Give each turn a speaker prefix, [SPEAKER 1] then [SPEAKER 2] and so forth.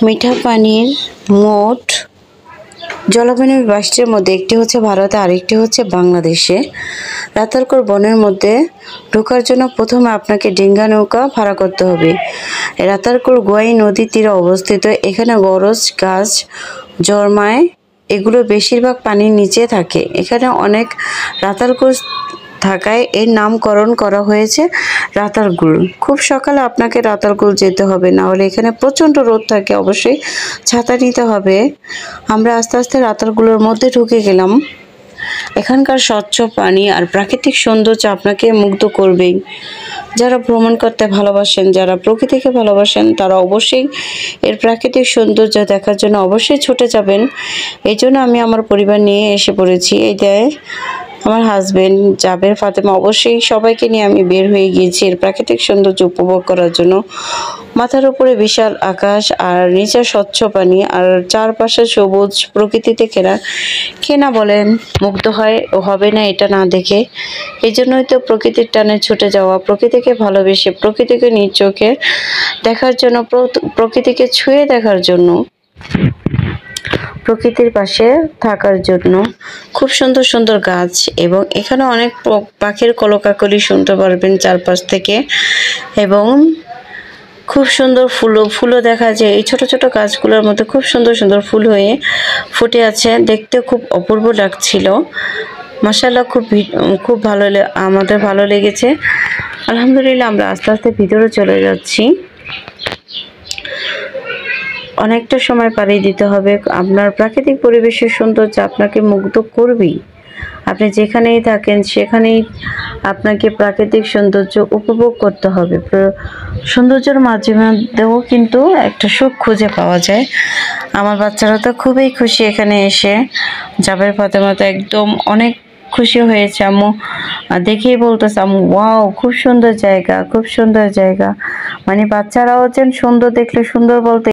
[SPEAKER 1] মিঠা পানির মোট জলবায়ু রাষ্ট্রের মধ্যে একটি হচ্ছে ভারতে, আরেকটি হচ্ছে বাংলাদেশে। রাতারকোল বনের মধ্যে ঢোকার জন্য প্রথমে আপনাকে ডিঙ্গা নৌকা ভাড়া করতে হবে। রাতারকোল গোয়াই নদীর তীরে অবস্থিত। এখানে গরজ গাছ জন্মায়, এগুলো বেশিরভাগ পানির নিচে থাকে। এখানে অনেক রাতারগুল থাকায় এর নামকরণ করা হয়েছে রাতারগুল। খুব সকালে আপনাকে রাতারগুল যেতে হবে, না হলে এখানে প্রচণ্ড রোদ থাকে, অবশ্যই ছাতা নিতে হবে। আমরা আস্তে আস্তে রাতারগুলোর মধ্যে ঢুকে গেলাম। এখানকার স্বচ্ছ পানি আর প্রাকৃতিক সৌন্দর্য আপনাকে মুগ্ধ করবেই। যারা ভ্রমণ করতে ভালোবাসেন, যারা প্রকৃতিকে ভালোবাসেন, তারা অবশ্যই এর প্রাকৃতিক সৌন্দর্য দেখার জন্য অবশ্যই ছুটে যাবেন। এই জন্য আমি আমার পরিবার নিয়ে এসে পড়েছি। এই দেয় আমার হাজবেন্ড জাবের, ফাতেমা, অবশ্যই সবাইকে নিয়ে আমি বের হয়ে গিয়েছি এর প্রাকৃতিক সৌন্দর্য উপভোগ করার জন্য। মাথার উপরে বিশাল আকাশ আর নিচে স্বচ্ছ পানি আর চারপাশে সবুজ প্রকৃতিতে কেনা বলেন মুগ্ধ হবে না এটা না দেখে। এই জন্যই তো প্রকৃতির টানে ছুটে যাওয়া, প্রকৃতিকে ভালোবেসে, প্রকৃতিকে নিজ চোখে দেখার জন্য, প্রকৃতিকে ছুঁয়ে দেখার জন্য, প্রকৃতির পাশে থাকার জন্য। খুব সুন্দর সুন্দর গাছ এবং এখানে অনেক পাখির কলকাকলি শুনতে পারবেন চারপাশ থেকে। এবং খুব সুন্দর ফুলও দেখা যায়। এই ছোট ছোট গাছগুলোর মধ্যে খুব সুন্দর সুন্দর ফুল হয়ে ফুটে আছে, দেখতে খুব অপূর্ব লাগছিল। মাশাআল্লাহ, খুব আমাদের ভালো লেগেছে। আলহামদুলিল্লাহ, আমরা আস্তে আস্তে ভিতরে চলে যাচ্ছি। অনেকটা সময় পাড়ি দিতে হবে। আপনার প্রাকৃতিক পরিবেশের সৌন্দর্য আপনাকে মুগ্ধ করবেই। আপনি যেখানেই থাকেন সেখানেই আপনাকে প্রাকৃতিক সৌন্দর্য উপভোগ করতে হবে। সৌন্দর্যের মাঝেও কিন্তু একটা সুখ খুঁজে পাওয়া যায়। আমার বাচ্চারা তো খুবই খুশি এখানে এসে। জাবের, ফাতেমা তো একদম অনেক খুশি হয়েছে। আম্মু দেখেই বলতেছে, আম্মু ওয়াও, খুব সুন্দর জায়গা, খুব সুন্দর জায়গা। মানে বাচ্চারাও যেন সুন্দর দেখলে সুন্দর বলতে